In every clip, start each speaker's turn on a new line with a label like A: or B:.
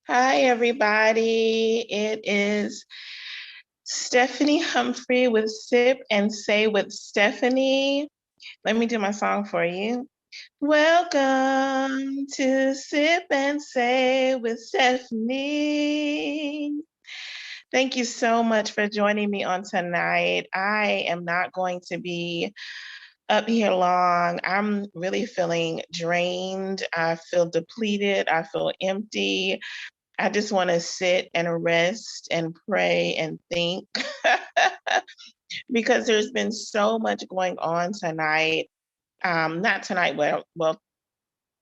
A: Hi, everybody. It is Stephanie Humphrey with Sip and Say with Stephanie. Let me do my song for you. Welcome to Sip and Say with Stephanie. Thank you so much for joining me on tonight. I am not going to be up here long. I'm really feeling drained. I feel depleted. I feel empty. I just want to sit and rest and pray and think because there's been so much going on tonight. Not tonight, well,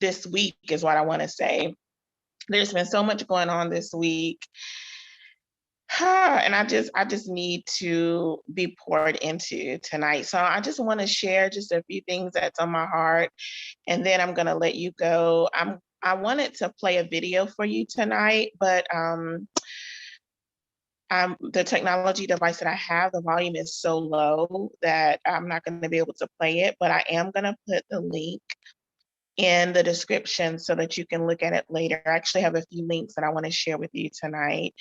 A: this week is what I want to say. There's been so much going on this week. And I just need to be poured into tonight. So I just want to share just a few things that's on my heart, and then I'm gonna let you go. I wanted to play a video for you tonight, but the technology device that I have, the volume is so low that I'm not going to be able to play it, but I am going to put the link in the description so that you can look at it later. I actually have a few links that I want to share with you tonight.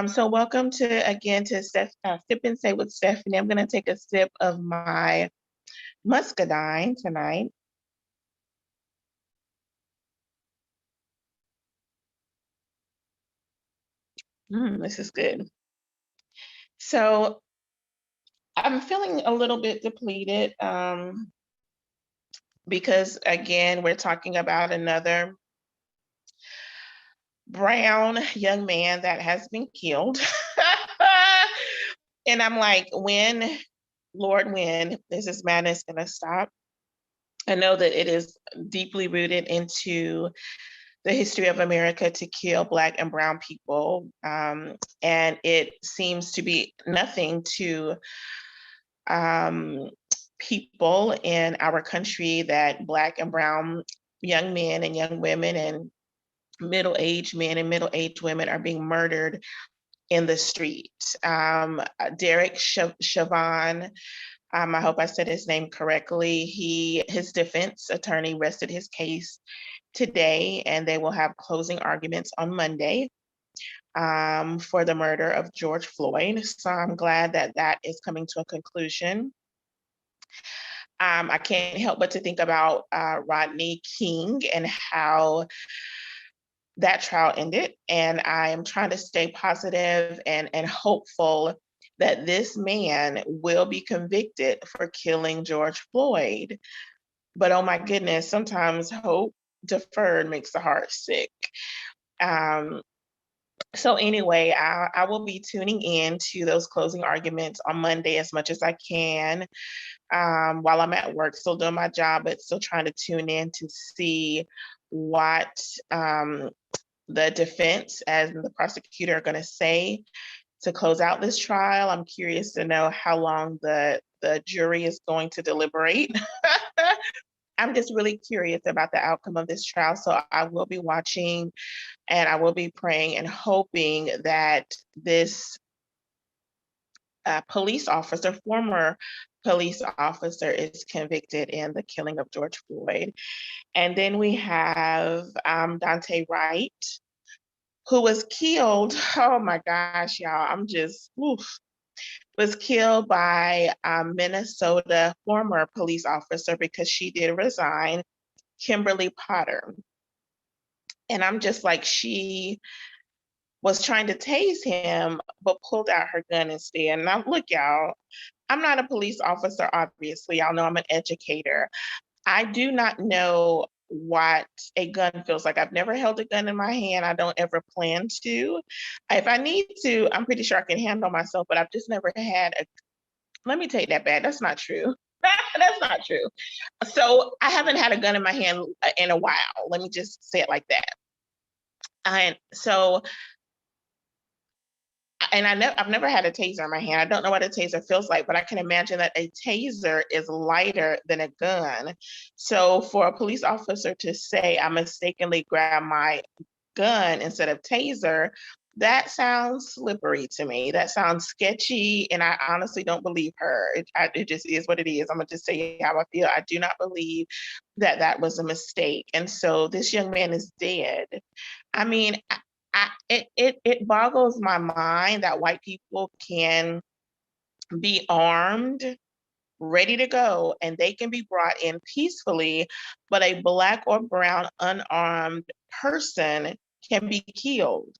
A: So welcome to Sip and Say with Stephanie. I'm going to take a sip of my muscadine tonight. This is good. So I'm feeling a little bit depleted because, again, we're talking about another brown young man that has been killed. And I'm like, when, Lord, when is this madness going to stop? I know that it is deeply rooted into the history of America to kill Black and Brown people. And it seems to be nothing to people in our country that Black and Brown young men and young women and middle-aged men and middle-aged women are being murdered in the street. Derek Chauvin, I hope I said his name correctly. His defense attorney rested his case today, and they will have closing arguments on Monday for the murder of George Floyd. So I'm glad that that is coming to a conclusion. I can't help but to think about Rodney King and how that trial ended. And I am trying to stay positive and hopeful that this man will be convicted for killing George Floyd. But oh my goodness, sometimes hope deferred makes the heart sick. Um, so anyway, I will be tuning in to those closing arguments on Monday as much as I can while I'm at work, still doing my job, but still trying to tune in to see what the defense and the prosecutor are going to say to close out this trial. I'm curious to know how long the jury is going to deliberate. I'm just really curious about the outcome of this trial. So I will be watching and I will be praying and hoping that this police officer, former police officer, is convicted in the killing of George Floyd. And then we have Daunte Wright, who was killed. Oh my gosh, y'all, I'm just, oof, was killed by Minnesota former police officer because she did resign, Kimberly Potter. And I'm just like, she was trying to tase him, but pulled out her gun instead. And I'm, look, y'all, I'm not a police officer, obviously. Y'all know I'm an educator. I do not know what a gun feels like. I've never held a gun in my hand. I don't ever plan to. If I need to, I'm pretty sure I can handle myself, but I've just never had a, let me take that back. That's not true. That's not true. So I haven't had a gun in my hand in a while. Let me just say it like that. And so, and I've never had a taser in my hand. I don't know what a taser feels like, but I can imagine that a taser is lighter than a gun. So for a police officer to say, I mistakenly grabbed my gun instead of taser, that sounds slippery to me. That sounds sketchy, and I honestly don't believe her. It just is what it is. I'm gonna just say how I feel. I do not believe that that was a mistake. And so this young man is dead. I mean, it boggles my mind that white people can be armed, ready to go, and they can be brought in peacefully, but a Black or brown unarmed person can be killed.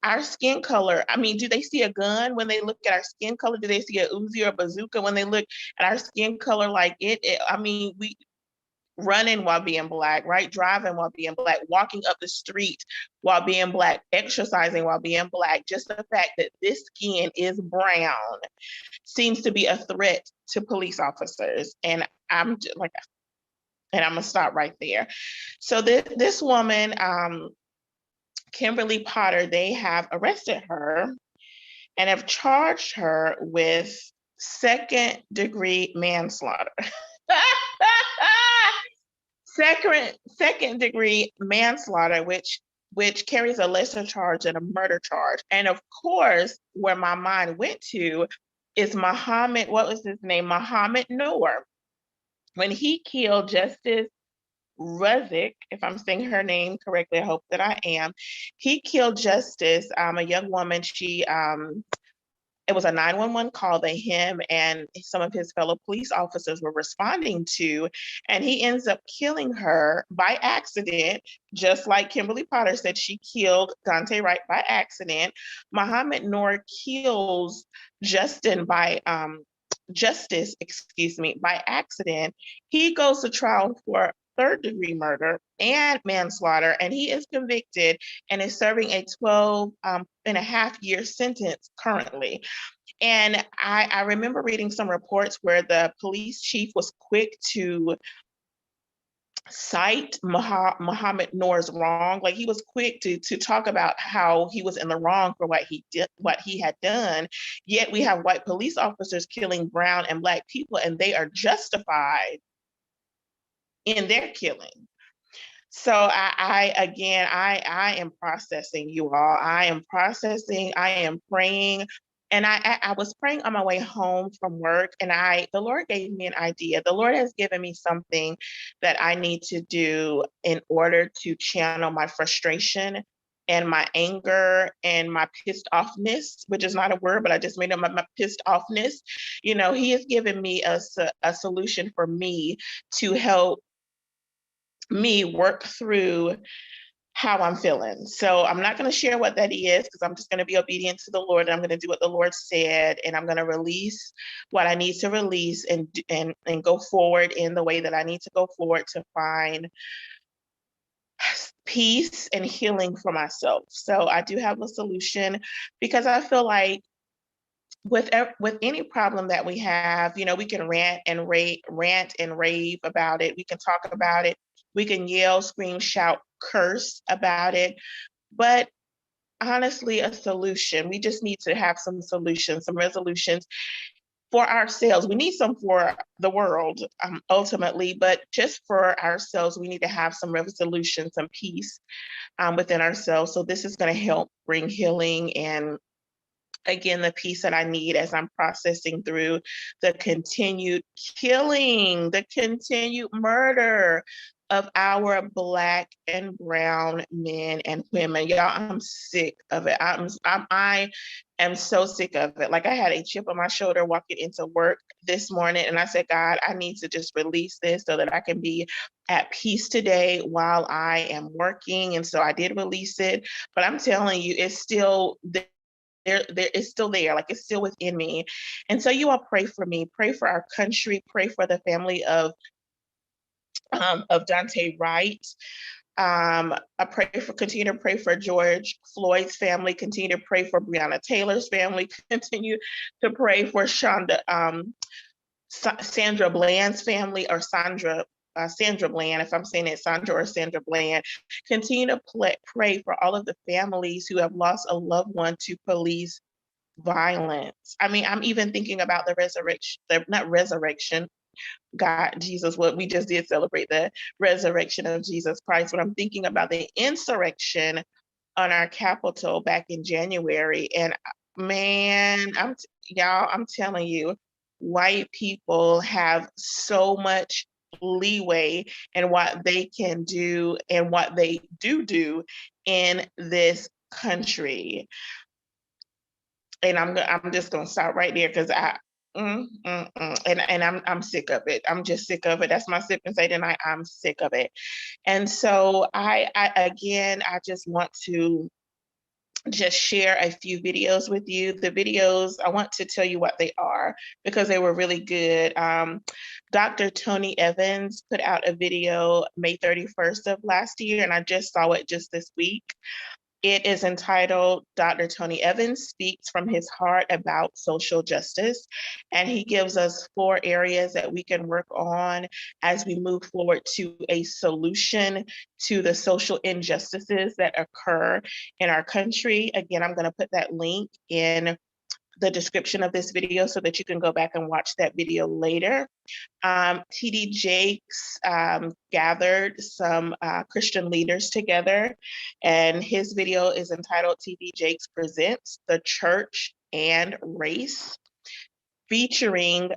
A: Our skin color, I mean, do they see a gun when they look at our skin color? Do they see a Uzi or a bazooka when they look at our skin color? Like I mean, we running while being Black, right? Driving while being Black, walking up the street while being Black, exercising while being Black. Just the fact that this skin is brown seems to be a threat to police officers. And I'm like, and I'm gonna stop right there. So this woman, Kimberly Potter, they have arrested her and have charged her with second-degree manslaughter. Second-degree manslaughter, which carries a lesser charge than a murder charge. And of course, where my mind went to is Muhammad, what was his name? Muhammad Noor. When he killed Justice Ruzik, if I'm saying her name correctly, I hope that I am. He killed Justice, a young woman. It was a 911 call that him and some of his fellow police officers were responding to, and he ends up killing her by accident, just like Kimberly Potter said she killed Daunte Wright by accident. Muhammad Noor kills Justice, excuse me, by accident. He goes to trial for third-degree murder and manslaughter, and he is convicted and is serving a 12 and a half year sentence currently. And I remember reading some reports where the police chief was quick to cite Muhammad Noor's wrong. Like he was quick to talk about how he was in the wrong for what he had done. Yet we have white police officers killing brown and Black people, and they are justified in their killing. So I am processing, you all. I am processing. I am praying, and I was praying on my way home from work, and the Lord gave me an idea. The Lord has given me something that I need to do in order to channel my frustration and my anger and my pissed offness, which is not a word, but I just made up my pissed offness. You know, He has given me a solution for me to help me work through how I'm feeling. So I'm not going to share what that is because I'm just going to be obedient to the Lord. And I'm going to do what the Lord said, and I'm going to release what I need to release and go forward in the way that I need to go forward to find peace and healing for myself. So I do have a solution because I feel like with any problem that we have, we can rant and rave about it. We can talk about it. We can yell, scream, shout, curse about it. But honestly, a solution. We just need to have some solutions, some resolutions for ourselves. We need some for the world, ultimately, but just for ourselves, we need to have some resolution, some peace within ourselves. So this is going to help bring healing and, again, the peace that I need as I'm processing through the continued killing, the continued murder of our Black and brown men and women. Y'all, I'm sick of it. I am so sick of it. Like I had a chip on my shoulder walking into work this morning, and I said, God, I need to just release this so that I can be at peace today while I am working. And so I did release it, but I'm telling you, it's still there. It's still there, like it's still within me. And so you all pray for me, pray for our country, pray for the family of Daunte Wright. Continue to pray for George Floyd's family, continue to pray for Breonna Taylor's family, continue to pray for Sandra Bland's family, or Sandra Bland, if I'm saying it, Sandra or Sandra Bland. Continue to pray for all of the families who have lost a loved one to police violence. I mean, I'm even thinking about not resurrection, God, Jesus, what we just did celebrate the resurrection of Jesus Christ, but I'm thinking about the insurrection on our Capitol back in January. And man, I'm telling you, white people have so much leeway in what they can do and what they do in this country. And I'm just gonna stop right there because and I'm sick of it. I'm just sick of it. That's my sip and say tonight. I'm sick of it. And so I again, I just want to just share a few videos with you. The videos, I want to tell you what they are because they were really good. Dr. Tony Evans put out a video May 31st of last year, and I just saw it just this week. It is entitled Dr. Tony Evans Speaks from His Heart About Social Justice. And he gives us 4 areas that we can work on as we move forward to a solution to the social injustices that occur in our country. Again, I'm going to put that link in the description of this video so that you can go back and watch that video later. TD Jakes gathered some Christian leaders together, and his video is entitled TD Jakes Presents the Church and Race, featuring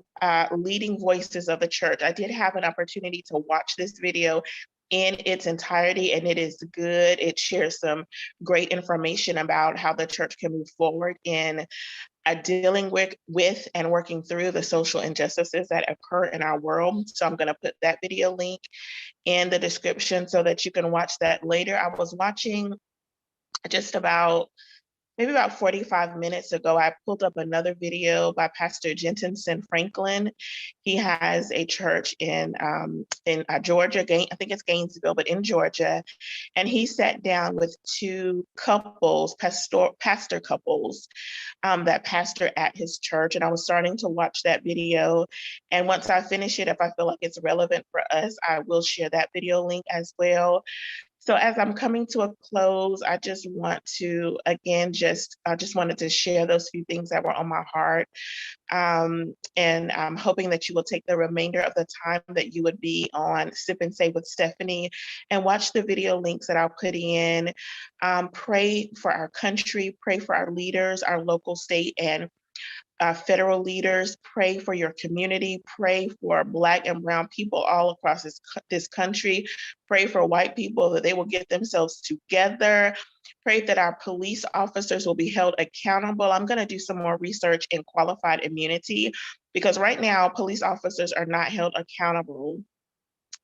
A: leading voices of the church. I did have an opportunity to watch this video in its entirety, and it is good. It shares some great information about how the church can move forward in dealing with and working through the social injustices that occur in our world. So I'm going to put that video link in the description so that you can watch that later. I was watching just maybe about 45 minutes ago, I pulled up another video by Pastor Jentezen Franklin. He has a church in Georgia, I think it's Gainesville, but in Georgia. And he sat down with 2 couples, pastor couples, that pastor at his church. And I was starting to watch that video. And once I finish it, if I feel like it's relevant for us, I will share that video link as well. So as I'm coming to a close, I just want to, again, I just wanted to share those few things that were on my heart. And I'm hoping that you will take the remainder of the time that you would be on Sip and Say with Stephanie and watch the video links that I'll put in. Pray for our country, pray for our leaders, our local, state, and federal leaders. Pray for your community. Pray for Black and Brown people all across this country. Pray for white people that they will get themselves together. Pray that our police officers will be held accountable. I'm going to do some more research in qualified immunity because right now police officers are not held accountable.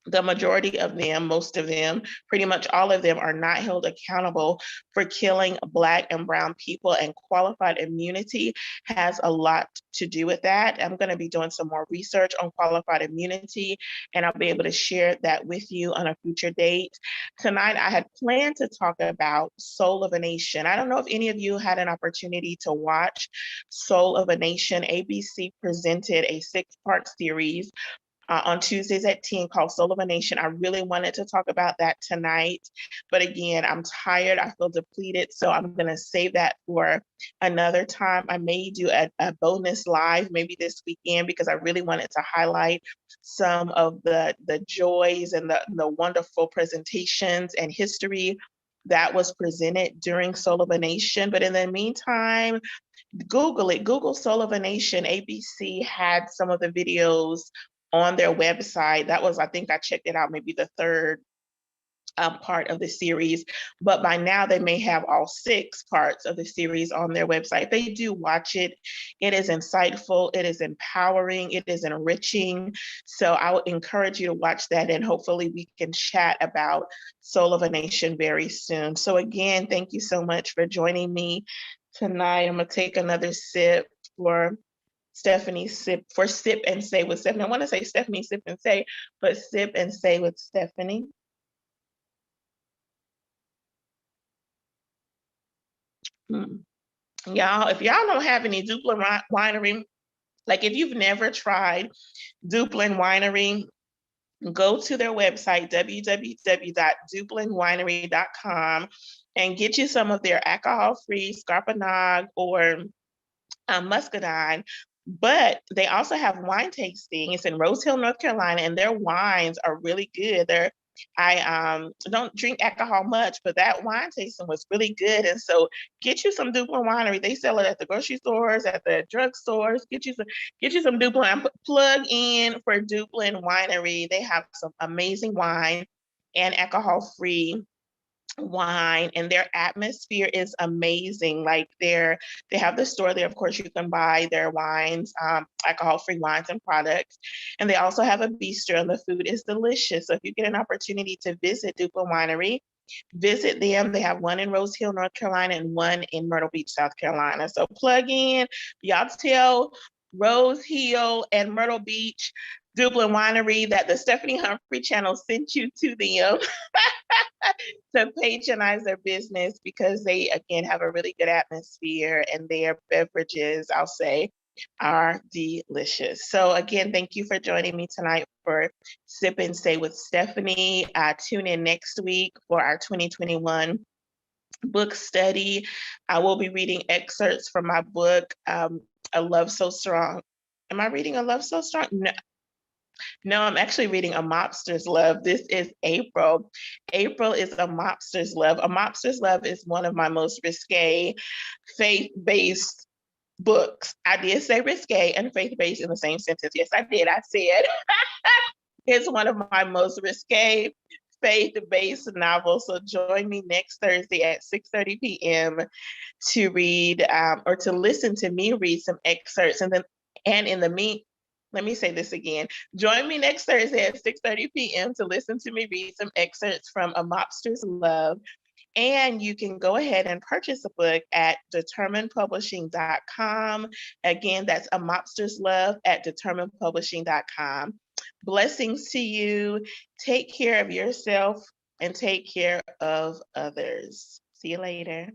A: The majority of them, most of them, pretty much all of them are not held accountable for killing Black and Brown people, and qualified immunity has a lot to do with that. I'm going to be doing some more research on qualified immunity, and I'll be able to share that with you on a future date. Tonight, I had planned to talk about Soul of a Nation. I don't know if any of you had an opportunity to watch Soul of a Nation. ABC presented a 6-part series on Tuesdays at 10 called Soul of a Nation. I really wanted to talk about that tonight, but again, I'm tired, I feel depleted, so I'm gonna save that for another time. I may do a bonus live maybe this weekend because I really wanted to highlight some of the joys and the wonderful presentations and history that was presented during Soul of a Nation. But in the meantime, Google it, Google Soul of a Nation. ABC had some of the videos on their website. That was, I think I checked it out, maybe the 3rd part of the series, but by now they may have all 6 parts of the series on their website. If they do watch it, it is insightful, it is empowering, it is enriching. So I would encourage you to watch that, and hopefully we can chat about Soul of a Nation very soon. So again, thank you so much for joining me tonight. I'm gonna take another sip for Stephanie Sip and Say with Stephanie. I want to say Stephanie Sip and Say, but Sip and Say with Stephanie. Y'all, if y'all don't have any Duplin Winery, like if you've never tried Duplin Winery, go to their website, www.duplinwinery.com, and get you some of their alcohol-free Scarpanog or muscadine. But they also have wine tasting. It's in Rose Hill, North Carolina, and their wines are really good. I don't drink alcohol much, but that wine tasting was really good. And so get you some Duplin Winery. They sell it at the grocery stores, at the drugstores. Get you some Duplin. Plug in for Duplin Winery. They have some amazing wine and alcohol-free wine, and their atmosphere is amazing. Like they have the store there. Of course, you can buy their wines, alcohol-free wines and products. And they also have a bistro, and the food is delicious. So if you get an opportunity to visit Dupa Winery, visit them. They have one in Rose Hill, North Carolina, and one in Myrtle Beach, South Carolina. So plug in, y'all tell Rose Hill and Myrtle Beach Dublin Winery that the Stephanie Humphrey channel sent you to them to patronize their business, because they, again, have a really good atmosphere, and their beverages, I'll say, are delicious. So again, thank you for joining me tonight for Sip and Say with Stephanie. Tune in next week for our 2021 book study. I will be reading excerpts from my book, A Love So Strong. Am I reading A Love So Strong? No, I'm actually reading A Mobster's Love. This is April. April is A Mobster's Love. A Mobster's Love is one of my most risque faith-based books. I did say risque and faith-based in the same sentence. Yes, I did. I said it's one of my most risque faith-based novels. So join me next Thursday at 6:30 p.m. to read or to listen to me read some excerpts. And in the let me say this again. Join me next Thursday at 6:30 p.m. to listen to me read some excerpts from A Mobster's Love. And you can go ahead and purchase a book at determinedpublishing.com. Again, that's A Mobster's Love at determinedpublishing.com. Blessings to you. Take care of yourself and take care of others. See you later.